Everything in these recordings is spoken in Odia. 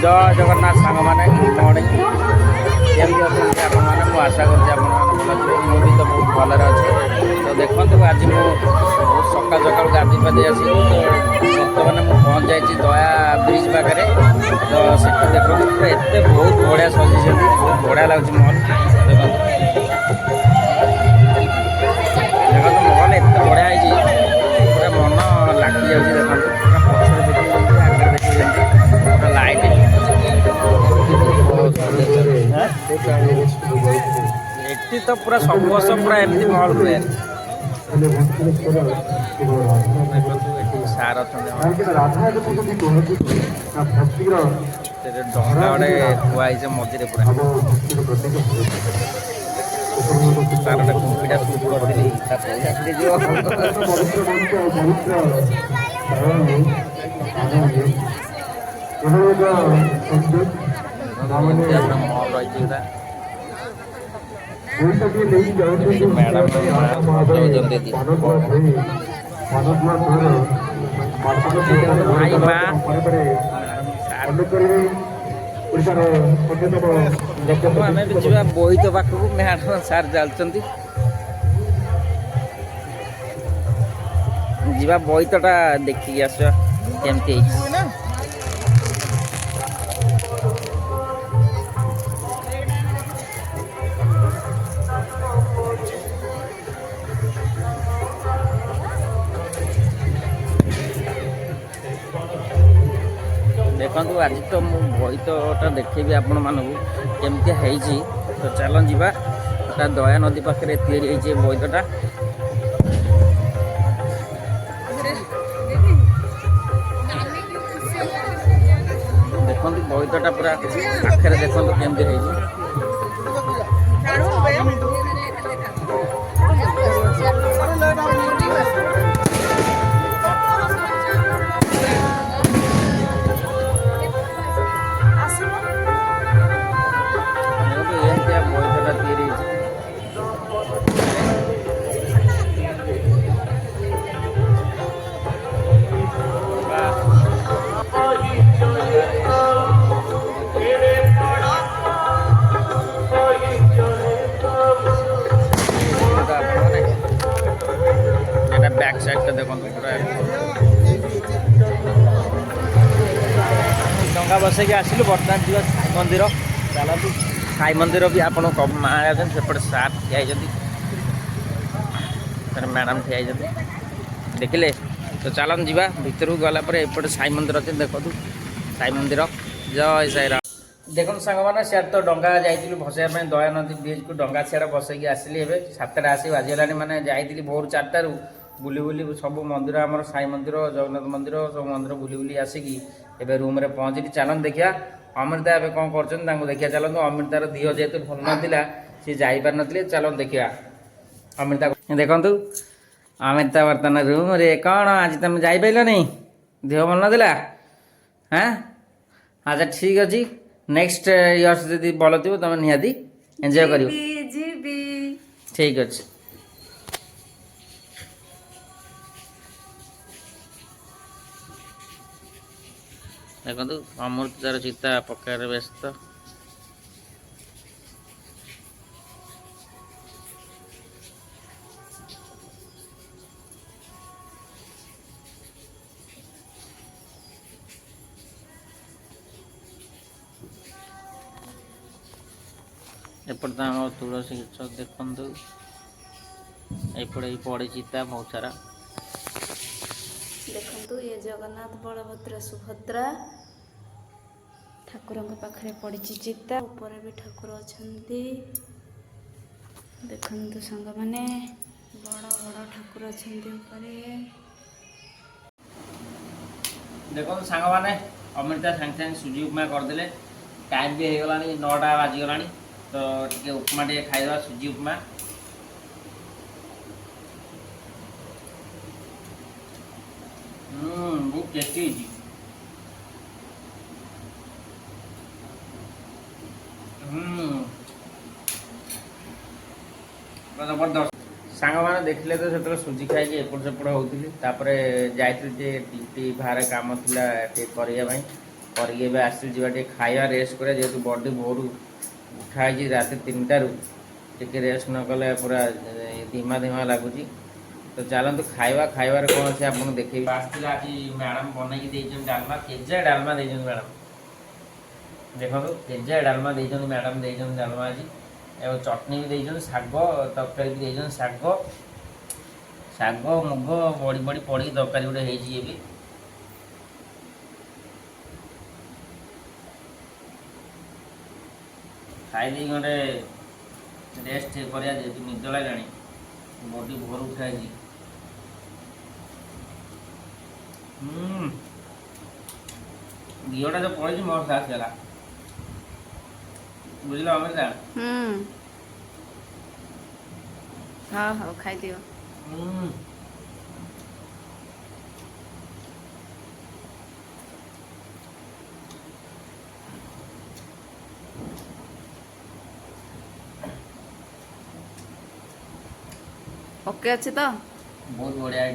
जय जगन्नाथ सांग मैंने गुड मॉर्निंग केमती अच्छे आपने मुझे आशा कर मु भी तो बहुत भल अच्छे तो देखो आज मुझे बहुत सका सका गाधी पाधी आस तो बर्तमान मुझे पहुँच जाइए दया ब्रिज पाखे तो सेठी देखो पूरा एत बहुत बढ़िया सजी बहुत बढ़िया लगुच महल देखो देखो महल एत बढ़िया है पूरा मन लगी जाऊँगी देखो पूरा पछरे देखिए आगे देखिए पूरा लाइट एटी तो पूरा सब वर्ष पूरा एमती महल हुए सार डंगा गोटे थुआई मझे पूरा तार गोटे कुंपीटा सुट कर महल रही मैडम देखो आम भी जा बोहित पाखक मैडम सार चलती जा बोहितटा देखिए आस केमती देखु आज तो मु बोहितटा देखेबी आपण मानक केमती है तो चल जा दया नदी पाखे तैयारी बोहितटा देखो बोहितटा पूरा पाखे देखो केमती है बैक साइड देखो पूरा डंगा बसैक आसलु बर्तमान जी साई मंदिर चलतु साई मंदिर भी आप मापटे सार ठिया मैडम ठिया देखिले तो चलन जा भर गला एपटे साई मंदिर अच्छे देखु साई मंदिर जय साई राम देखो सांग मैंने सियार तो डंगा जाइलु भसैया दया नदी ब्रिज को डंगा सियाड़ बसैकी आसली ए 7टा आसी बाजिगलानी मैंने जाइली भोर 4टारू बुली बुली सब मंदिर आम साई मंदिर जगन्नाथ मंदिर सब मंदिर बुली बुली आसिकी एबे रूम रे पहुँचली चलन देखिया अमृता एवं कौन कर देखिया चलते अमृतार दिह जेहतु भल नाला सी जापार नी चलन देखिया अमृता देखु अमृता बर्तमान रूम रे कौन आज तुम जापार नहीं देह भल नाला हाँ अच्छा ठीक अच्छे नेक्स्ट इयर्स जब भल थी तुम निहाती एंजॉय कर ठीक अच्छे देखो अमृतार चिता पकारे व्यस्त एपटे आम तुलसी गच देखु एपटे पड़े चिता बहुत सारा देखु ये जगन्नाथ बलभद्र सुभद्रा ठाकुर पाखे पड़ी चिता ऊपर भी ठाकुर अच्छा देखु सांग मैंने बड़ बड़ ठाकुर अच्छा देखो सांग मैंने अमृता सांगे सांगे सुजी उपमा करदे टाइम भी हो गला 9टा बाजिगला तो टे उपमा टे खाइबा सुजी उपमा बहुत टेस्टी जबरदस्त सांग मैंने देखिले तो से सुजी खाई एपट सेपट होती जाती बाहर कम थी करने କରିକି ଏବେ ଆସିଲି ଯିବା ଟିକେ ଖାଇବା ରେଷ୍ଟ କରିବା, ଯେହେତୁ ବଡ଼ି ଭୋରୁ ଉଠା ହେଇଛି ରାତି 3ଟାରୁ, ଟିକେ ରେଷ୍ଟ ନ କଲେ ପୁରା ଧିମା ଧିମା ଲାଗୁଛି। ତ ଚାଲନ୍ତୁ ଖାଇବା, ଖାଇବାରେ କ'ଣ ଅଛି ଆପଣଙ୍କୁ ଦେଖେଇବି। ଆସିଥିଲା ଆଜି ମ୍ୟାଡ଼ାମ୍ ବନେଇକି ଦେଇଛନ୍ତି ଡାଲମା, କେଜାଏ ଡାଲମା ଦେଇଛନ୍ତି ମ୍ୟାଡ଼ାମ୍। ଦେଖନ୍ତୁ କେଜାଏ ଡାଲମା ଦେଇଛନ୍ତି ମ୍ୟାଡ଼ାମ୍, ଦେଇଛନ୍ତି ଡାଲମା ଆଜି, ଏବଂ ଚଟଣି ବି ଦେଇଛନ୍ତି, ଶାଗ ତରକାରୀ ବି ଦେଇଛନ୍ତି, ଶାଗ ମୁଗ ବଡ଼ି ପଡ଼ିକି ତରକାରୀ ଗୋଟେ ହେଇଛି। ଇଏ ବି ଖାଇଦେଇ ଗଣ୍ଡେ ରେଷ୍ଟ କରିବା, ଯେହେତୁ ନିଦ ଲାଗିଲାଣି, ବଡ଼ି ଭୋର ଉଠା ହେଇଛି। ଘିଅଟା ଯୋଉ ପଡ଼ିଛି ମୋର ସାଥ ହେଲା, ବୁଝିଲ ଅମୃତା? ହଉ ଖାଇଦିଅ। ଓକେ ଅଛି ତ? ବହୁତ ବଢ଼ିଆ।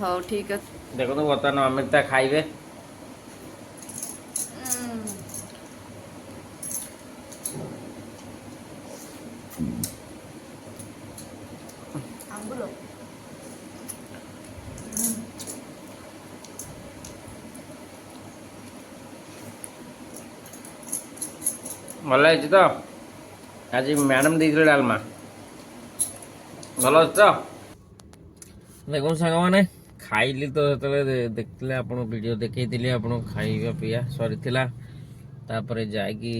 ହଉ ଠିକ୍ ଅଛି। ଦେଖନ୍ତୁ ବର୍ତ୍ତମାନ ଅମୃତା ଖାଇବେ। ଆମ୍ବୁଲ ଭଲ ହେଇଛି ତ? ଆଜି ମ୍ୟାଡ଼ାମ୍ ଦେଇଥିଲେ ଡାଲମା, ଭଲ ଅଛି ତ? ଦେଖନ୍ତୁ ସାଙ୍ଗମାନେ, ଖାଇଲି ତ ଯେତେବେଳେ ଦେଖିଥିଲେ ଆପଣ ଭିଡ଼ିଓ ଦେଖେଇଥିଲି ଆପଣଙ୍କୁ, ଖାଇବା ପିଇବା ସରିଥିଲା। ତାପରେ ଯାଇକି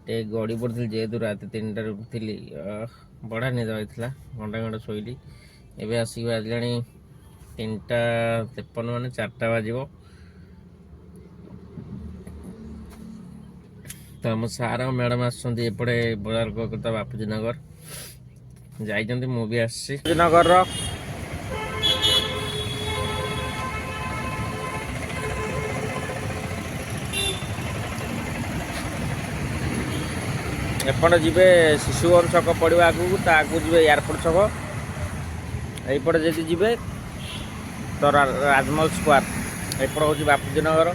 ଟିକେ ଗଡ଼ି ପଡ଼ିଥିଲି, ଯେହେତୁ ରାତି 3ଟାରେ ଉଠିଥିଲି। ବଢ଼ିଆ ନିଦ ହେଇଥିଲା, ଘଣ୍ଟା ଶୋଇଲି। ଏବେ ଆସିକି ବାଜିଲାଣି 3ଟା 53, ମାନେ 4ଟା ବାଜିବ। ତ ଆମ ସାର୍ ଆଉ ମ୍ୟାଡ଼ାମ୍ ଆସୁଛନ୍ତି ଏପଟେ ବଜାର କଲକାତା ବାପୁଜୀ ନଗର ଯାଇଛନ୍ତି, ମୁଁ ବି ଆସିଛି ନଗରର। ଏପଟେ ଯିବେ ଶିଶୁଗଡ଼ ଛକ ପଡ଼ିବ ଆଗକୁ, ତା ଆଗକୁ ଯିବେ ଏୟାରପୋର୍ଟ ଛକ। এইপଟେ ଯଦି ଯିବେ ତ ରାଜମହଲ ସ୍କୋୟାର, ଏପଟେ ହେଉଛି ବାପୁଜୀ ନଗର।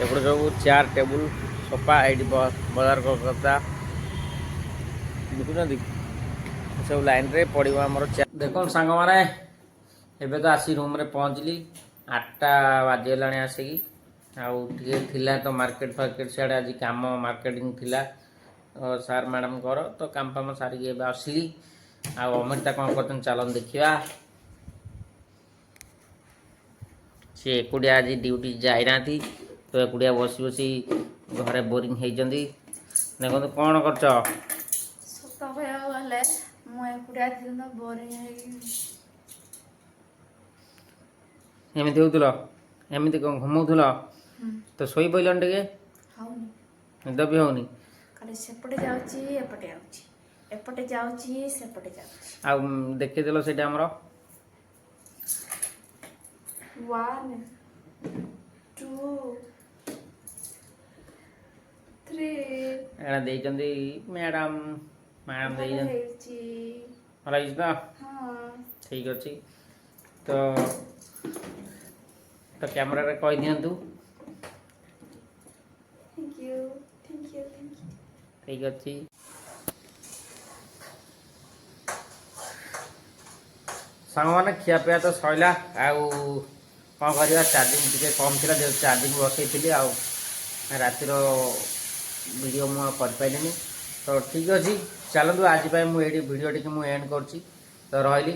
ଏପଟେ ସବୁ ଚେୟାର ଟେବୁଲ ସୋଫା, ଏଇଠି ବଜାର କଲକାତା ଦେଖୁଛନ୍ତି, ସବୁ ଲାଇନ୍ରେ ପଡ଼ିବ ଆମର ଚେୟାର। ଦେଖନ୍ତୁ ସାଙ୍ଗମାନେ, ଏବେ ତ ଆସି ରୁମ୍ରେ ପହଞ୍ଚିଲି, 8ଟା ବାଜିଗଲାଣି ଆସିକି। ଆଉ ଟିକେ ଥିଲା ତ ମାର୍କେଟ ସିଆଡ଼େ ଆଜି କାମ, ମାର୍କେଟିଂ ଥିଲା ସାର୍ ମ୍ୟାଡ଼ାମ୍ଙ୍କର, ତ କାମ ଫାମ ସାରିକି ଏବେ ଆସିଲି। ଆଉ ଅମୃତା କ'ଣ କରୁଛନ୍ତି ଚାଲନ୍ତୁ ଦେଖିବା। ସେ ଏକୁଟିଆ ଆଜି ଡ୍ୟୁଟି ଯାଇନାହାନ୍ତି, ତ ଏକୁଟିଆ ବସି ବସି ଘରେ ବୋରିଂ ହେଇଛନ୍ତି। ଦେଖନ୍ତୁ କ'ଣ କରୁଛ? ସତ କହିବାକୁ ଗଲେ ମୁଁ ଏକୁଟିଆ ଥିଲି ତ ବୋରିଂ ହେଇକି। ଏମିତି ହେଉଥିଲ? ଏମିତି କ'ଣ ଘୁମଉଥିଲ? ତ ଶୋଇପଡ଼ିଲନି ଟିକେ? ହଉନି, ନିଦ ବି ହେଉନି? ଖାଲି ସେପଟେ ଯାଉଛି ଏପଟେ ଯାଉଛି, ଏପଟେ ଯାଉଛି ସେପଟେ ଯାଉଛି। ଆଉ ଦେଖେଇଦେଲ ସେଇଟା ଆମର 1 2 3 ଏଇଟା ଦେଇଛନ୍ତି ମ୍ୟାଡ଼ାମ୍ ଦେଇଛନ୍ତି। ହେଇଛି। ଭଲ ହେଇଛି ତ? ହଁ ଠିକ୍ ଅଛି। ତ କ୍ୟାମେରାରେ କହିଦିଅନ୍ତୁ। Thank you. ଠିକ୍ ଅଛି। ସାଙ୍ଗମାନେ ଖିଆପିଆ ତ ସରିଲା, ଆଉ କ'ଣ କରିବା, ଚାର୍ଜିଂ ଟିକେ କମ୍ ଥିଲା, ଯେହେତୁ ଚାର୍ଜିଂ ବସେଇଥିଲି, ଆଉ ରାତିର ଭିଡ଼ିଓ ମୁଁ ଆଉ କରିପାରିଲିନି। ତ ଠିକ୍ ଅଛି, ଚାଲନ୍ତୁ ଆଜି ପାଇଁ ମୁଁ ଏଇଠି ଭିଡ଼ିଓଟିକି ମୁଁ ଏଣ୍ଡ କରୁଛି। ତ ରହିଲି,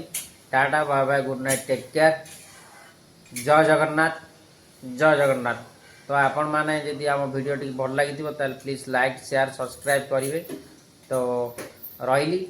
tata bye bye, good night, take care, ଜୟ ଜଗନ୍ନାଥ, ଜୟ ଜଗନ୍ନାଥ। ତ ଆପଣମାନେ ଯଦି ଆମ ଭିଡ଼ିଓଟି ଭଲ ଲାଗିଥିବ ତାହେଲେ ପ୍ଲିଜ୍ ଲାଇକ୍, ସେୟାର, ସବସ୍କ୍ରାଇବ୍ କରିବେ। ତ ରହିଲି।